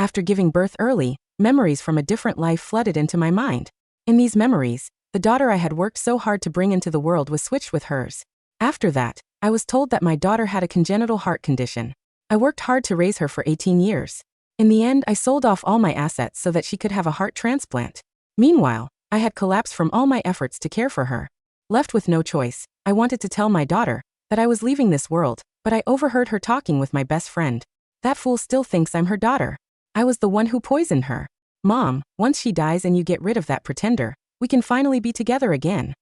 After giving birth early, memories from a different life flooded into my mind. In these memories, the daughter I had worked so hard to bring into the world was switched with hers. After that, I was told that my daughter had a congenital heart condition. I worked hard to raise her for 18 years. In the end, I sold off all my assets so that she could have a heart transplant. Meanwhile, I had collapsed from all my efforts to care for her. Left with no choice, I wanted to tell my daughter that I was leaving this world, but I overheard her talking with my best friend. That fool still thinks I'm her daughter. I was the one who poisoned her. Mom, once she dies and you get rid of that pretender, we can finally be together again.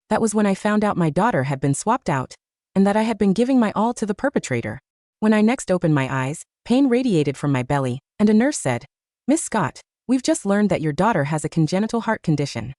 That was when I found out my daughter had been swapped out, and that I had been giving my all to the perpetrator. When I next opened my eyes, pain radiated from my belly, and a nurse said, "Miss Scott, we've just learned that your daughter has a congenital heart condition."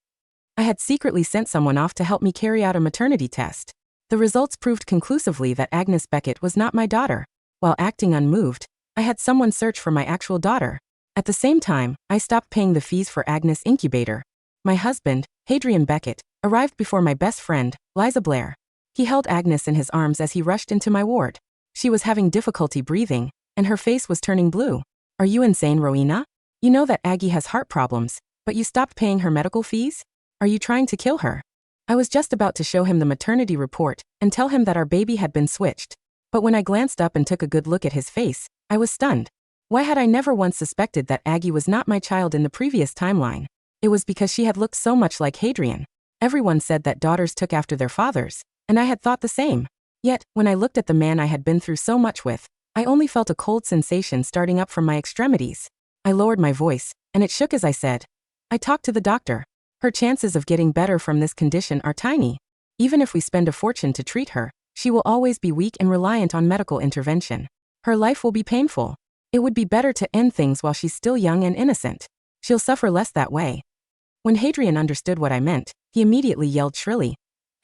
I had secretly sent someone off to help me carry out a maternity test. The results proved conclusively that Agnes Beckett was not my daughter. While acting unmoved, I had someone search for my actual daughter. At the same time, I stopped paying the fees for Agnes' incubator. My husband, Hadrian Beckett, arrived before my best friend, Liza Blair. He held Agnes in his arms as he rushed into my ward. She was having difficulty breathing, and her face was turning blue. "Are you insane, Rowena? You know that Aggie has heart problems, but you stopped paying her medical fees? Are you trying to kill her?" I was just about to show him the maternity report and tell him that our baby had been switched. But when I glanced up and took a good look at his face, I was stunned. Why had I never once suspected that Aggie was not my child in the previous timeline? It was because she had looked so much like Hadrian. Everyone said that daughters took after their fathers, and I had thought the same. Yet, when I looked at the man I had been through so much with, I only felt a cold sensation starting up from my extremities. I lowered my voice, and it shook as I said, "I talked to the doctor. Her chances of getting better from this condition are tiny. Even if we spend a fortune to treat her, she will always be weak and reliant on medical intervention. Her life will be painful. It would be better to end things while she's still young and innocent. She'll suffer less that way." When Hadrian understood what I meant, he immediately yelled shrilly,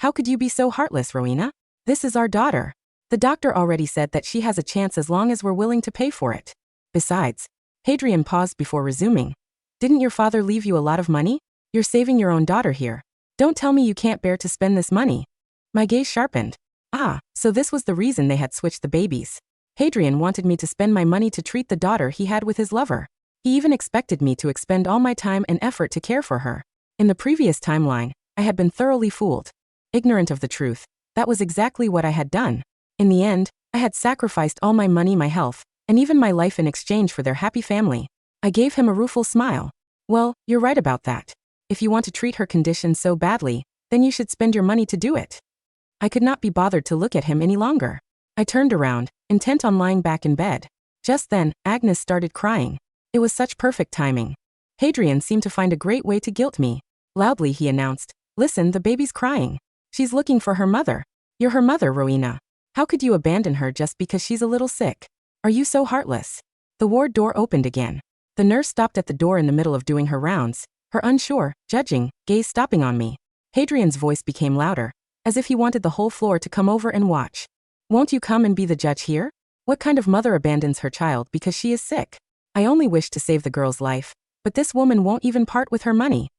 "How could you be so heartless, Rowena? This is our daughter. The doctor already said that she has a chance as long as we're willing to pay for it. Besides," Hadrian paused before resuming, "didn't your father leave you a lot of money? You're saving your own daughter here. Don't tell me you can't bear to spend this money." My gaze sharpened. Ah, so this was the reason they had switched the babies. Hadrian wanted me to spend my money to treat the daughter he had with his lover. He even expected me to expend all my time and effort to care for her. In the previous timeline, I had been thoroughly fooled. Ignorant of the truth, that was exactly what I had done. In the end, I had sacrificed all my money, my health, and even my life in exchange for their happy family. I gave him a rueful smile. "Well, you're right about that. If you want to treat her condition so badly, then you should spend your money to do it." I could not be bothered to look at him any longer. I turned around, intent on lying back in bed. Just then, Agnes started crying. It was such perfect timing. Hadrian seemed to find a great way to guilt me. Loudly he announced, "Listen, the baby's crying. She's looking for her mother. You're her mother, Rowena. How could you abandon her just because she's a little sick? Are you so heartless?" The ward door opened again. The nurse stopped at the door in the middle of doing her rounds, her unsure, judging gaze stopping on me. Hadrian's voice became louder, as if he wanted the whole floor to come over and watch. "Won't you come and be the judge here? What kind of mother abandons her child because she is sick? I only wish to save the girl's life, but this woman won't even part with her money."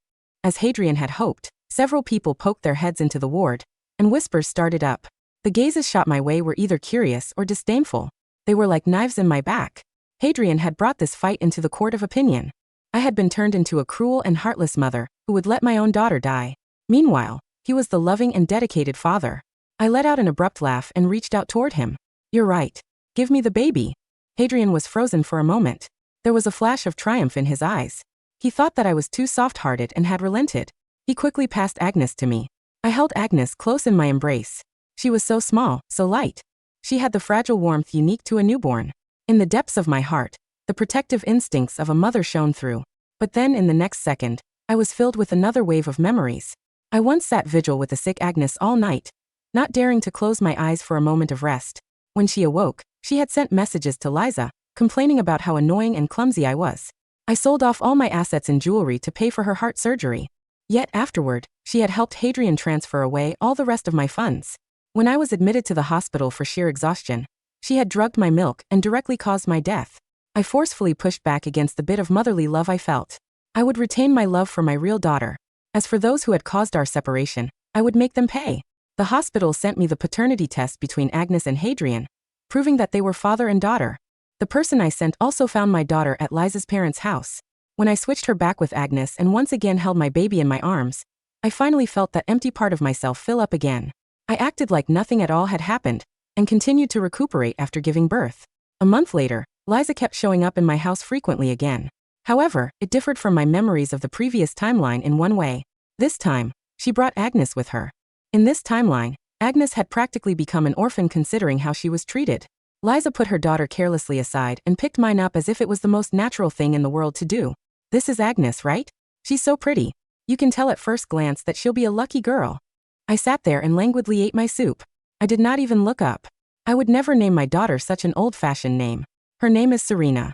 As Hadrian had hoped, several people poked their heads into the ward, and whispers started up. The gazes shot my way were either curious or disdainful. They were like knives in my back. Hadrian had brought this fight into the court of opinion. I had been turned into a cruel and heartless mother who would let my own daughter die. Meanwhile, he was the loving and dedicated father. I let out an abrupt laugh and reached out toward him. "You're right. Give me the baby." Hadrian was frozen for a moment. There was a flash of triumph in his eyes. He thought that I was too soft-hearted and had relented. He quickly passed Agnes to me. I held Agnes close in my embrace. She was so small, so light. She had the fragile warmth unique to a newborn. In the depths of my heart, the protective instincts of a mother shone through. But then in the next second, I was filled with another wave of memories. I once sat vigil with the sick Agnes all night, not daring to close my eyes for a moment of rest. When she awoke, she had sent messages to Liza, complaining about how annoying and clumsy I was. I sold off all my assets and jewelry to pay for her heart surgery. Yet afterward, she had helped Hadrian transfer away all the rest of my funds. When I was admitted to the hospital for sheer exhaustion, she had drugged my milk and directly caused my death. I forcefully pushed back against the bit of motherly love I felt. I would retain my love for my real daughter. As for those who had caused our separation, I would make them pay. The hospital sent me the paternity test between Agnes and Hadrian, proving that they were father and daughter. The person I sent also found my daughter at Liza's parents' house. When I switched her back with Agnes and once again held my baby in my arms, I finally felt that empty part of myself fill up again. I acted like nothing at all had happened and continued to recuperate after giving birth. A month later, Liza kept showing up in my house frequently again. However, it differed from my memories of the previous timeline in one way. This time, she brought Agnes with her. In this timeline, Agnes had practically become an orphan considering how she was treated. Liza put her daughter carelessly aside and picked mine up as if it was the most natural thing in the world to do. This is Agnes, right? She's so pretty. You can tell at first glance that she'll be a lucky girl. I sat there and languidly ate my soup. I did not even look up. I would never name my daughter such an old-fashioned name. Her name is Serena.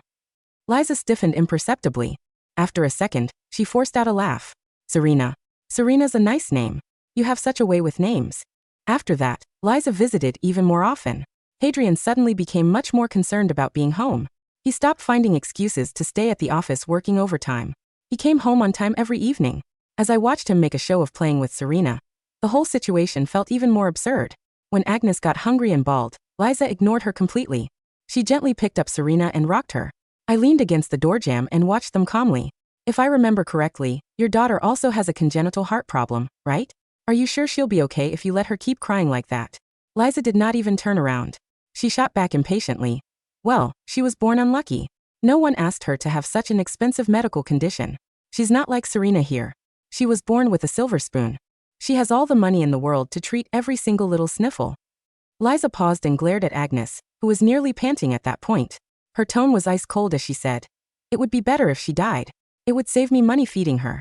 Liza stiffened imperceptibly. After a second, she forced out a laugh. Serena. Serena's a nice name. You have such a way with names. After that, Liza visited even more often. Hadrian suddenly became much more concerned about being home. He stopped finding excuses to stay at the office working overtime. He came home on time every evening. As I watched him make a show of playing with Serena, the whole situation felt even more absurd. When Agnes got hungry and bawled, Liza ignored her completely. She gently picked up Serena and rocked her. I leaned against the door jamb and watched them calmly. If I remember correctly, your daughter also has a congenital heart problem, right? Are you sure she'll be okay if you let her keep crying like that? Liza did not even turn around. She shot back impatiently. Well, she was born unlucky. No one asked her to have such an expensive medical condition. She's not like Serena here. She was born with a silver spoon. She has all the money in the world to treat every single little sniffle. Liza paused and glared at Agnes, who was nearly panting at that point. Her tone was ice cold as she said, "It would be better if she died. It would save me money feeding her."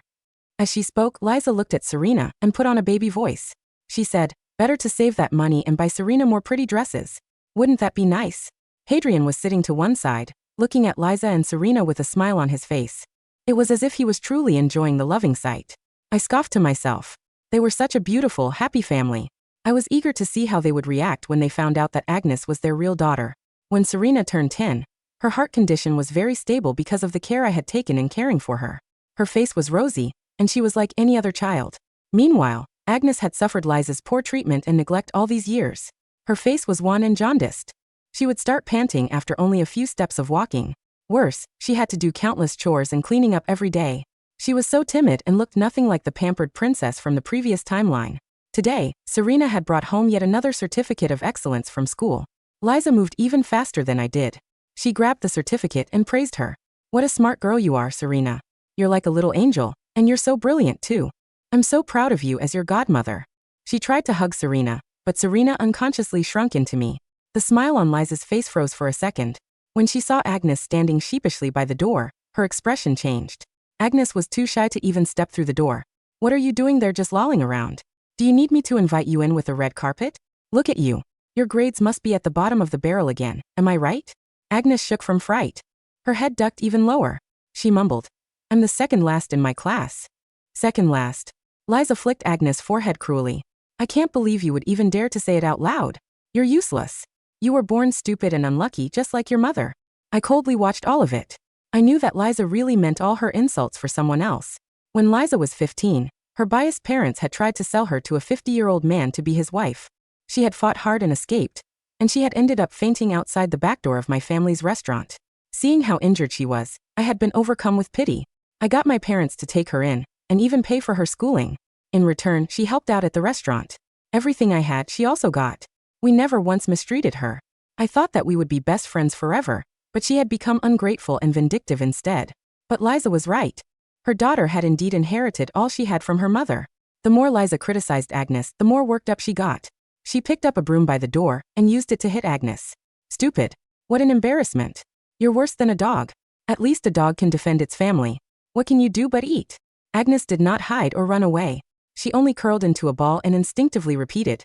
As she spoke, Liza looked at Serena and put on a baby voice. She said, "Better to save that money and buy Serena more pretty dresses. Wouldn't that be nice?" Hadrian was sitting to one side, looking at Liza and Serena with a smile on his face. It was as if he was truly enjoying the loving sight. I scoffed to myself. They were such a beautiful, happy family. I was eager to see how they would react when they found out that Agnes was their real daughter. When Serena turned 10, her heart condition was very stable because of the care I had taken in caring for her. Her face was rosy, and she was like any other child. Meanwhile, Agnes had suffered Liza's poor treatment and neglect all these years. Her face was wan and jaundiced. She would start panting after only a few steps of walking. Worse, she had to do countless chores and cleaning up every day. She was so timid and looked nothing like the pampered princess from the previous timeline. Today, Serena had brought home yet another certificate of excellence from school. Liza moved even faster than I did. She grabbed the certificate and praised her. "What a smart girl you are, Serena. You're like a little angel, and you're so brilliant too. I'm so proud of you as your godmother." She tried to hug Serena, but Serena unconsciously shrunk into me. The smile on Liza's face froze for a second. When she saw Agnes standing sheepishly by the door, her expression changed. Agnes was too shy to even step through the door. "What are you doing there just lolling around? Do you need me to invite you in with a red carpet? Look at you. Your grades must be at the bottom of the barrel again, am I right?" Agnes shook from fright. Her head ducked even lower. She mumbled, "I'm the second last in my class." Second last. Liza flicked Agnes' forehead cruelly. "I can't believe you would even dare to say it out loud. You're useless. You were born stupid and unlucky just like your mother." I coldly watched all of it. I knew that Liza really meant all her insults for someone else. When Liza was 15, her biased parents had tried to sell her to a 50-year-old man to be his wife. She had fought hard and escaped, and she had ended up fainting outside the back door of my family's restaurant. Seeing how injured she was, I had been overcome with pity. I got my parents to take her in, and even pay for her schooling. In return, she helped out at the restaurant. Everything I had, she also got. We never once mistreated her. I thought that we would be best friends forever, but she had become ungrateful and vindictive instead. But Liza was right. Her daughter had indeed inherited all she had from her mother. The more Liza criticized Agnes, the more worked up she got. She picked up a broom by the door and used it to hit Agnes. "Stupid. What an embarrassment. You're worse than a dog. At least a dog can defend its family. What can you do but eat?" Agnes did not hide or run away. She only curled into a ball and instinctively repeated,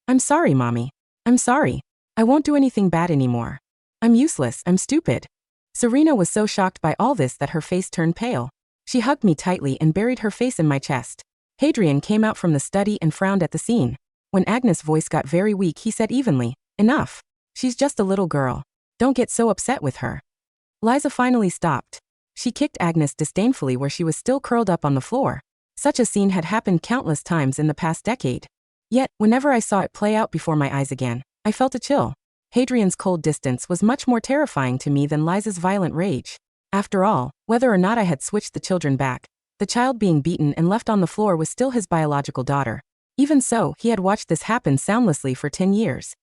"I'm sorry, Mommy. I'm sorry. I won't do anything bad anymore. I'm useless, I'm stupid." Serena was so shocked by all this that her face turned pale. She hugged me tightly and buried her face in my chest. Hadrian came out from the study and frowned at the scene. When Agnes' voice got very weak, he said evenly, "Enough. She's just a little girl. Don't get so upset with her." Liza finally stopped. She kicked Agnes disdainfully where she was still curled up on the floor. Such a scene had happened countless times in the past decade. Yet, whenever I saw it play out before my eyes again, I felt a chill. Hadrian's cold distance was much more terrifying to me than Liza's violent rage. After all, whether or not I had switched the children back, the child being beaten and left on the floor was still his biological daughter. Even so, he had watched this happen soundlessly for 10 years.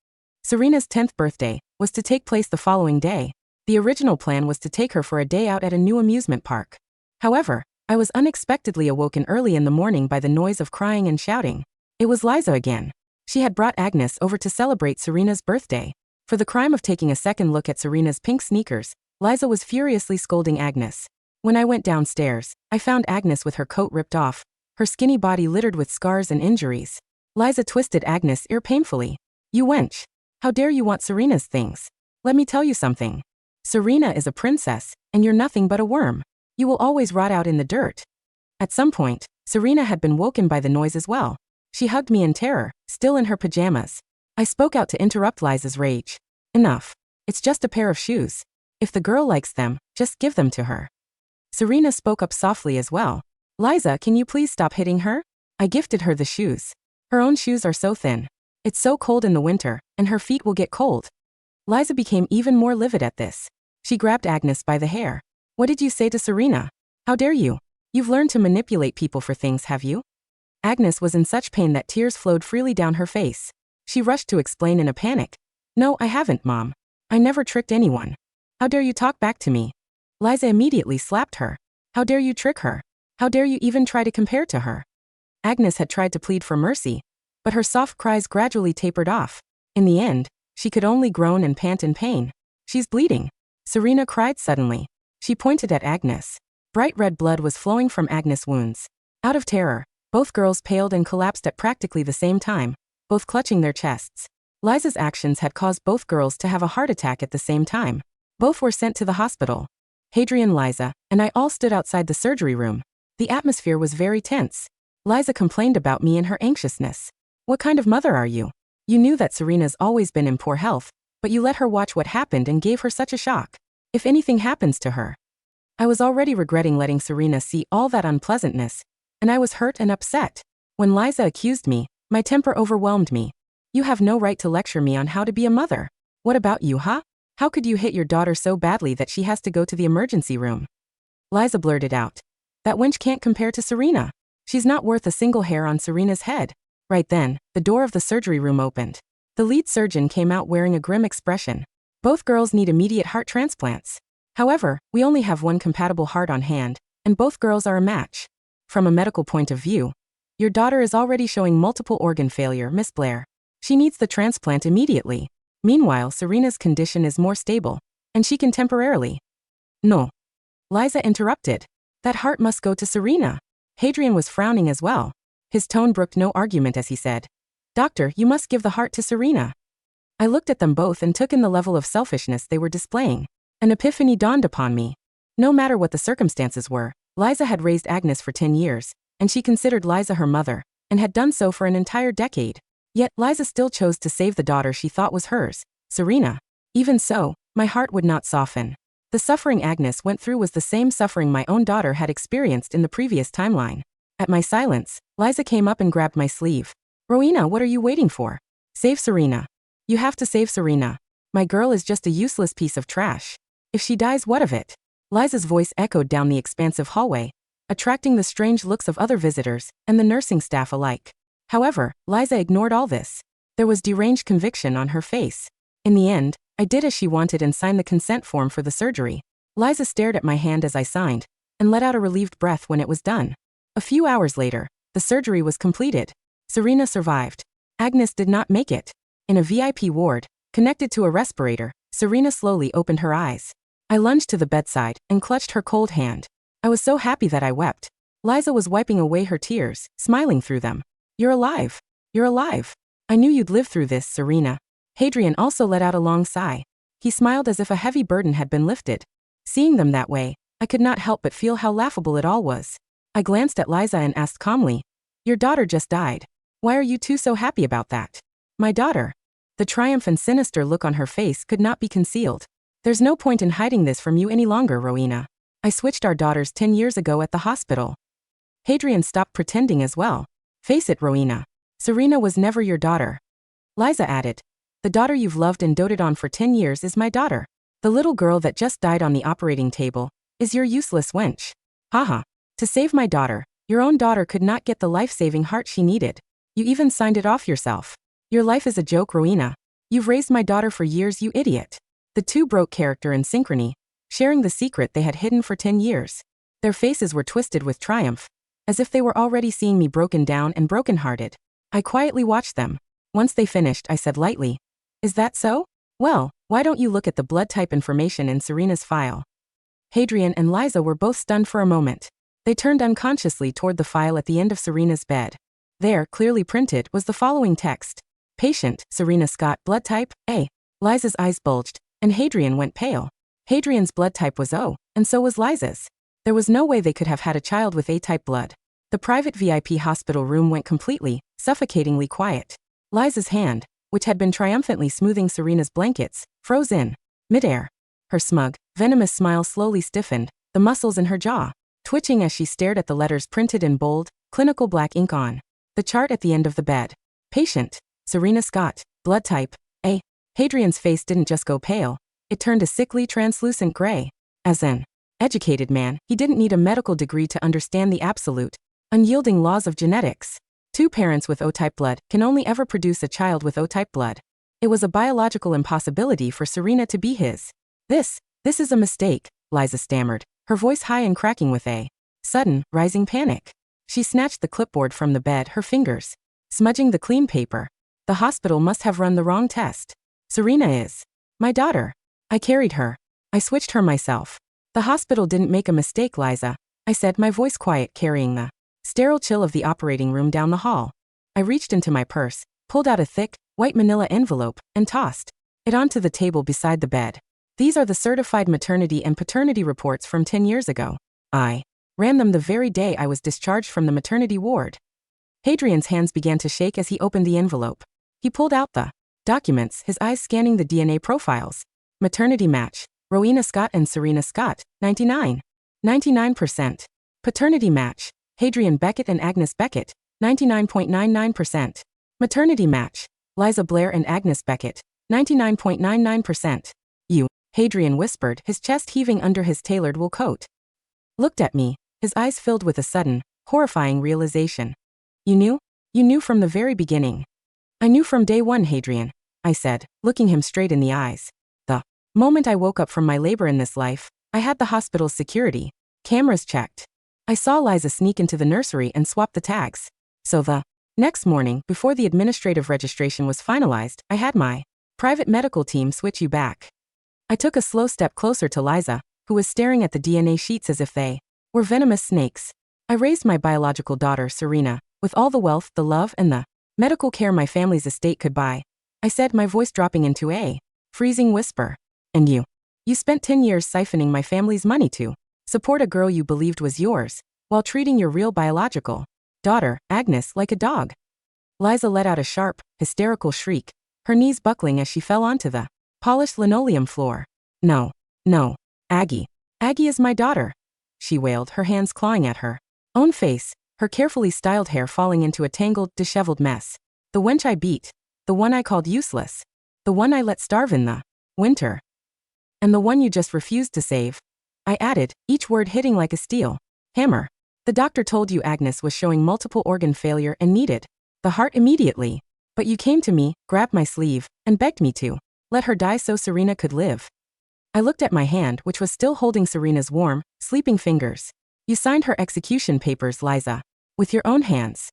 Serena's 10th birthday was to take place the following day. The original plan was to take her for a day out at a new amusement park. However, I was unexpectedly awoken early in the morning by the noise of crying and shouting. It was Liza again. She had brought Agnes over to celebrate Serena's birthday. For the crime of taking a second look at Serena's pink sneakers, Liza was furiously scolding Agnes. When I went downstairs, I found Agnes with her coat ripped off, her skinny body littered with scars and injuries. Liza twisted Agnes' ear painfully. "You wench! How dare you want Serena's things? Let me tell you something. Serena is a princess, and you're nothing but a worm. You will always rot out in the dirt." At some point, Serena had been woken by the noise as well. She hugged me in terror, still in her pajamas. I spoke out to interrupt Liza's rage. "Enough. It's just a pair of shoes. If the girl likes them, just give them to her." Serena spoke up softly as well. "Liza, can you please stop hitting her?" I gifted her the shoes. Her own shoes are so thin. It's so cold in the winter, and her feet will get cold. Liza became even more livid at this. She grabbed Agnes by the hair. "What did you say to Serena? How dare you? You've learned to manipulate people for things, have you?" Agnes was in such pain that tears flowed freely down her face. She rushed to explain in a panic. "No, I haven't, Mom. I never tricked anyone. How dare you talk back to me?" Liza immediately slapped her. "How dare you trick her? How dare you even try to compare to her?" Agnes had tried to plead for mercy, but her soft cries gradually tapered off. In the end, she could only groan and pant in pain. "She's bleeding." Serena cried suddenly. She pointed at Agnes. Bright red blood was flowing from Agnes' wounds. Out of terror, both girls paled and collapsed at practically the same time, both clutching their chests. Liza's actions had caused both girls to have a heart attack at the same time. Both were sent to the hospital. Hadrian, Liza, and I all stood outside the surgery room. The atmosphere was very tense. Liza complained about me and her anxiousness. "What kind of mother are you? You knew that Serena's always been in poor health, but you let her watch what happened and gave her such a shock. If anything happens to her." I was already regretting letting Serena see all that unpleasantness, and I was hurt and upset. When Liza accused me, my temper overwhelmed me. "You have no right to lecture me on how to be a mother. What about you, huh? How could you hit your daughter so badly that she has to go to the emergency room?" Liza blurted out. "That wench can't compare to Serena. She's not worth a single hair on Serena's head." Right then, the door of the surgery room opened. The lead surgeon came out wearing a grim expression. "Both girls need immediate heart transplants. However, we only have one compatible heart on hand, and both girls are a match. From a medical point of view, your daughter is already showing multiple organ failure, Miss Blair. She needs the transplant immediately. Meanwhile, Serena's condition is more stable, and she can temporarily—" "No." Liza interrupted. "That heart must go to Serena." Hadrian was frowning as well. His tone brooked no argument as he said, "Doctor, you must give the heart to Serena." I looked at them both and took in the level of selfishness they were displaying. An epiphany dawned upon me. No matter what the circumstances were, Liza had raised Agnes for 10 years, and she considered Liza her mother, and had done so for an entire decade. Yet, Liza still chose to save the daughter she thought was hers, Serena. Even so, my heart would not soften. The suffering Agnes went through was the same suffering my own daughter had experienced in the previous timeline. At my silence, Liza came up and grabbed my sleeve. "Rowena, what are you waiting for? Save Serena. You have to save Serena. My girl is just a useless piece of trash. If she dies, what of it?" Liza's voice echoed down the expansive hallway, attracting the strange looks of other visitors and the nursing staff alike. However, Liza ignored all this. There was deranged conviction on her face. In the end, I did as she wanted and signed the consent form for the surgery. Liza stared at my hand as I signed, and let out a relieved breath when it was done. A few hours later, the surgery was completed. Serena survived. Agnes did not make it. In a VIP ward, connected to a respirator, Serena slowly opened her eyes. I lunged to the bedside and clutched her cold hand. I was so happy that I wept. Liza was wiping away her tears, smiling through them. "You're alive. You're alive. I knew you'd live through this, Serena." Hadrian also let out a long sigh. He smiled as if a heavy burden had been lifted. Seeing them that way, I could not help but feel how laughable it all was. I glanced at Liza and asked calmly, "Your daughter just died. Why are you two so happy about that?" "My daughter." The triumph and sinister look on her face could not be concealed. "There's no point in hiding this from you any longer, Rowena. I switched our daughters 10 years ago at the hospital." Hadrian stopped pretending as well. "Face it, Rowena. Serena was never your daughter." Liza added, The daughter you've loved and doted on for 10 years is my daughter. The little girl that just died on the operating table is your useless wench. Haha. To save my daughter, your own daughter could not get the life-saving heart she needed. You even signed it off yourself. Your life is a joke, Rowena. You've raised my daughter for years, you idiot. The two broke character in synchrony, sharing the secret they had hidden for 10 years. Their faces were twisted with triumph, as if they were already seeing me broken down and brokenhearted. I quietly watched them. Once they finished, I said lightly, "Is that so? Well, why don't you look at the blood type information in Serena's file?" Hadrian and Liza were both stunned for a moment. They turned unconsciously toward the file at the end of Serena's bed. There, clearly printed, was the following text. Patient, Serena Scott, blood type, A. Liza's eyes bulged, and Hadrian went pale. Hadrian's blood type was O, and so was Liza's. There was no way they could have had a child with A-type blood. The private VIP hospital room went completely, suffocatingly quiet. Liza's hand, which had been triumphantly smoothing Serena's blankets, froze in midair. Her smug, venomous smile slowly stiffened, the muscles in her jaw twitching as she stared at the letters printed in bold, clinical black ink on the chart at the end of the bed. Patient, Serena Scott, blood type, A. Hadrian's face didn't just go pale, it turned a sickly translucent gray. As an educated man, he didn't need a medical degree to understand the absolute, unyielding laws of genetics. Two parents with O-type blood can only ever produce a child with O-type blood. It was a biological impossibility for Serena to be his. This is a mistake, Liza stammered, her voice high and cracking with a sudden, rising panic. She snatched the clipboard from the bed, her fingers smudging the clean paper. The hospital must have run the wrong test. Serena is my daughter. I carried her. I switched her myself. The hospital didn't make a mistake, Liza, I said, my voice quiet, carrying the sterile chill of the operating room down the hall. I reached into my purse, pulled out a thick, white manila envelope, and tossed it onto the table beside the bed. These are the certified maternity and paternity reports from 10 years ago. I ran them the very day I was discharged from the maternity ward. Hadrian's hands began to shake as he opened the envelope. He pulled out the documents, his eyes scanning the DNA profiles. Maternity match, Rowena Scott and Serena Scott, 99%. Paternity match, Hadrian Beckett and Agnes Beckett, 99.99%. Maternity match, Liza Blair and Agnes Beckett, 99.99%. You, Hadrian whispered, his chest heaving under his tailored wool coat. Looked at me, his eyes filled with a sudden, horrifying realization. You knew? You knew from the very beginning. I knew from day one, Hadrian, I said, looking him straight in the eyes. The moment I woke up from my labor in this life, I had the hospital's security cameras checked. I saw Liza sneak into the nursery and swap the tags. So the next morning, before the administrative registration was finalized, I had my private medical team switch you back. I took a slow step closer to Liza, who was staring at the DNA sheets as if they were venomous snakes. I raised my biological daughter, Serena, with all the wealth, the love, and the medical care my family's estate could buy. I said, my voice dropping into a freezing whisper. And you spent 10 years siphoning my family's money to support a girl you believed was yours, while treating your real biological daughter, Agnes, like a dog. Liza let out a sharp, hysterical shriek, her knees buckling as she fell onto the polished linoleum floor. No, Aggie is my daughter, she wailed, her hands clawing at her own face, her carefully styled hair falling into a tangled, disheveled mess. The wench I beat, the one I called useless, the one I let starve in the winter, and the one you just refused to save, I added, each word hitting like a steel hammer. The doctor told you Agnes was showing multiple organ failure and needed the heart immediately. But you came to me, grabbed my sleeve, and begged me to let her die so Serena could live. I looked at my hand, which was still holding Serena's warm, sleeping fingers. You signed her execution papers, Liza, with your own hands.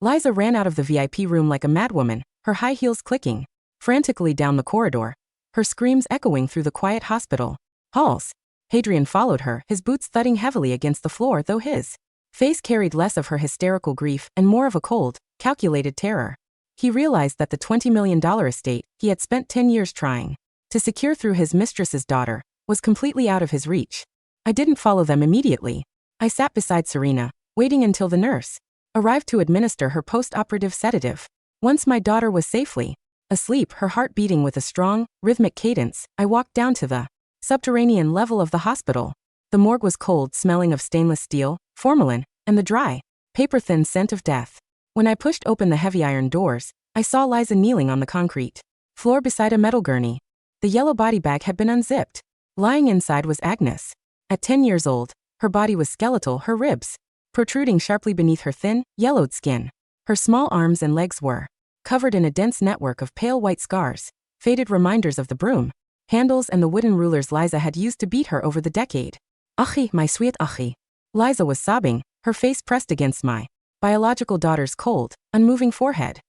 Liza ran out of the VIP room like a madwoman, her high heels clicking frantically down the corridor, her screams echoing through the quiet hospital halls. Hadrian followed her, his boots thudding heavily against the floor, though his face carried less of her hysterical grief and more of a cold, calculated terror. He realized that the $20 million estate he had spent 10 years trying to secure through his mistress's daughter was completely out of his reach. I didn't follow them immediately. I sat beside Serena, waiting until the nurse arrived to administer her post-operative sedative. Once my daughter was safely asleep, her heart beating with a strong, rhythmic cadence, I walked down to the subterranean level of the hospital. The morgue was cold, smelling of stainless steel, formalin, and the dry, paper-thin scent of death. When I pushed open the heavy iron doors, I saw Liza kneeling on the concrete Floor beside a metal gurney. The yellow body bag had been unzipped. Lying inside was Agnes. At 10 years old, her body was skeletal, her ribs protruding sharply beneath her thin, yellowed skin. Her small arms and legs were covered in a dense network of pale white scars, faded reminders of the broom handles and the wooden rulers Liza had used to beat her over the decade. Achie, my sweet Achie. Liza was sobbing, her face pressed against my biological daughter's cold, unmoving forehead.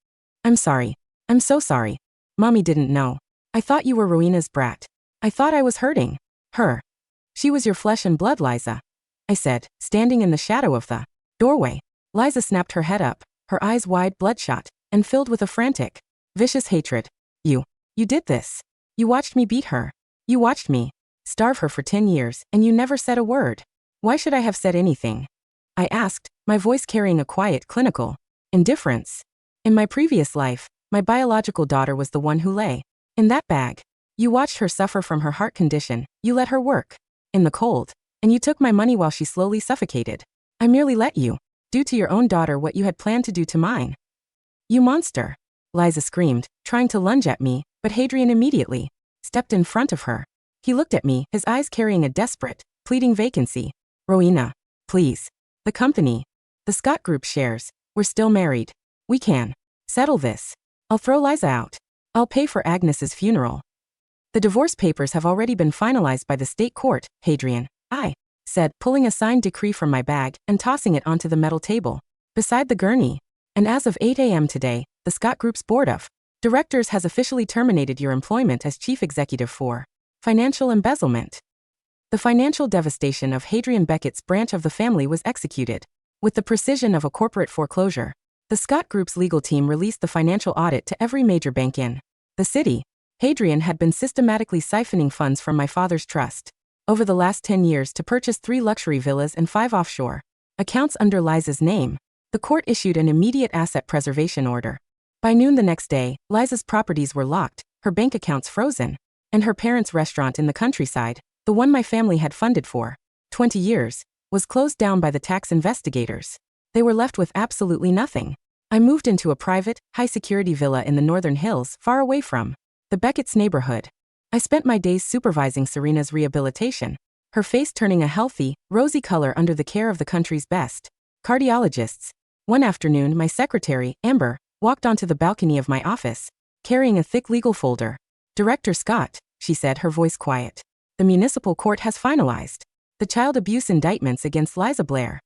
I'm sorry. I'm so sorry. Mommy didn't know. I thought you were Rowena's brat. I thought I was hurting her. She was your flesh and blood, Liza, I said, standing in the shadow of the doorway. Liza snapped her head up, her eyes wide, bloodshot, and filled with a frantic, vicious hatred. You did this. You watched me beat her. You watched me starve her for 10 years, and you never said a word. Why should I have said anything? I asked, my voice carrying a quiet, clinical indifference. In my previous life, my biological daughter was the one who lay in that bag. You watched her suffer from her heart condition, you let her work in the cold, and you took my money while she slowly suffocated. I merely let you do to your own daughter what you had planned to do to mine. You monster! Liza screamed, trying to lunge at me, but Hadrian immediately stepped in front of her. He looked at me, his eyes carrying a desperate, pleading vacancy. Rowena, please. The company, the Scott Group shares, we're still married. We can settle this. I'll throw Liza out. I'll pay for Agnes's funeral. The divorce papers have already been finalized by the state court, Hadrian, I said, pulling a signed decree from my bag and tossing it onto the metal table beside the gurney. And as of 8 a.m. today, the Scott Group's board of directors has officially terminated your employment as chief executive for financial embezzlement. The financial devastation of Hadrian Beckett's branch of the family was executed with the precision of a corporate foreclosure. The Scott Group's legal team released the financial audit to every major bank in the city. Hadrian had been systematically siphoning funds from my father's trust over the last 10 years to purchase 3 luxury villas and 5 offshore accounts under Liza's name. The court issued an immediate asset preservation order. By noon the next day, Liza's properties were locked, her bank accounts frozen, and her parents' restaurant in the countryside, the one my family had funded for 20 years, was closed down by the tax investigators. They were left with absolutely nothing. I moved into a private, high-security villa in the Northern Hills, far away from the Beckett's neighborhood. I spent my days supervising Serena's rehabilitation, her face turning a healthy, rosy color under the care of the country's best cardiologists. One afternoon, my secretary, Amber, walked onto the balcony of my office, carrying a thick legal folder. Director Scott, she said, her voice quiet. The municipal court has finalized the child abuse indictments against Liza Blair.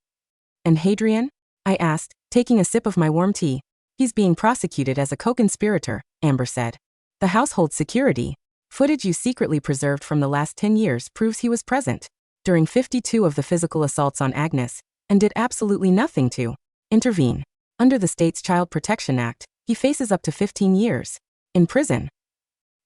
And Hadrian? I asked, taking a sip of my warm tea. He's being prosecuted as a co-conspirator, Amber said. The household security footage you secretly preserved from the last 10 years proves he was present during 52 of the physical assaults on Agnes and did absolutely nothing to intervene. Under the state's Child Protection Act, he faces up to 15 years in prison.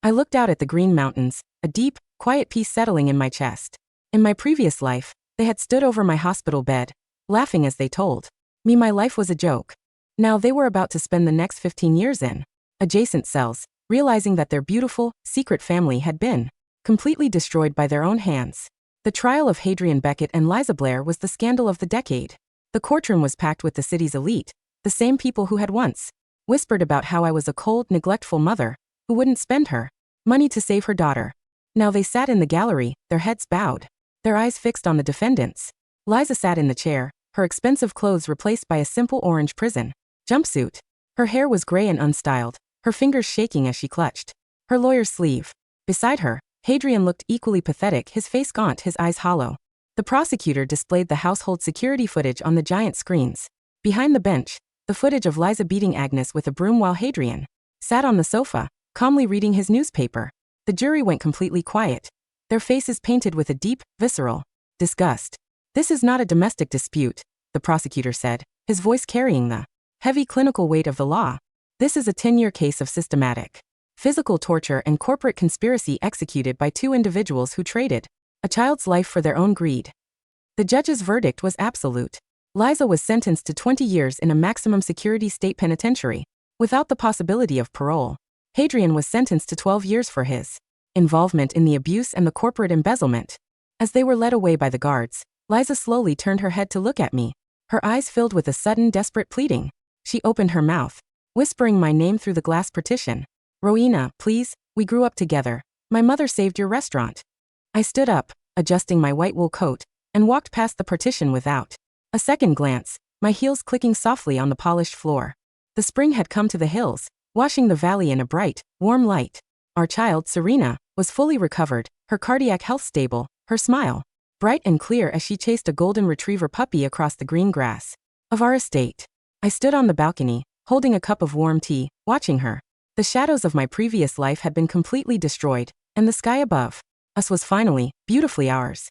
I looked out at the Green Mountains, a deep, quiet peace settling in my chest. In my previous life, they had stood over my hospital bed, laughing as they told me my life was a joke. Now they were about to spend the next 15 years in adjacent cells, realizing that their beautiful, secret family had been completely destroyed by their own hands. The trial of Hadrian Beckett and Liza Blair was the scandal of the decade. The courtroom was packed with the city's elite, the same people who had once whispered about how I was a cold, neglectful mother who wouldn't spend her money to save her daughter. Now they sat in the gallery, their heads bowed, their eyes fixed on the defendants. Liza sat in the chair, her expensive clothes replaced by a simple orange prison jumpsuit. Her hair was gray and unstyled, her fingers shaking as she clutched her lawyer's sleeve. Beside her, Hadrian looked equally pathetic, his face gaunt, his eyes hollow. The prosecutor displayed the household security footage on the giant screens. Behind the bench, the footage of Liza beating Agnes with a broom while Hadrian sat on the sofa, calmly reading his newspaper. The jury went completely quiet, their faces painted with a deep, visceral disgust. This is not a domestic dispute, the prosecutor said, his voice carrying the heavy clinical weight of the law. This is a 10-year case of systematic physical torture and corporate conspiracy executed by 2 individuals who traded a child's life for their own greed. The judge's verdict was absolute. Liza was sentenced to 20 years in a maximum security state penitentiary, without the possibility of parole. Hadrian was sentenced to 12 years for his involvement in the abuse and the corporate embezzlement. As they were led away by the guards, Liza slowly turned her head to look at me, her eyes filled with a sudden, desperate pleading. She opened her mouth, whispering my name through the glass partition. Rowena, please, we grew up together. My mother saved your restaurant. I stood up, adjusting my white wool coat, and walked past the partition without a second glance, my heels clicking softly on the polished floor. The spring had come to the hills, washing the valley in a bright, warm light. Our child, Serena, was fully recovered, her cardiac health stable, her smile bright and clear as she chased a golden retriever puppy across the green grass of our estate. I stood on the balcony, holding a cup of warm tea, watching her. The shadows of my previous life had been completely destroyed, and the sky above us was finally, beautifully ours.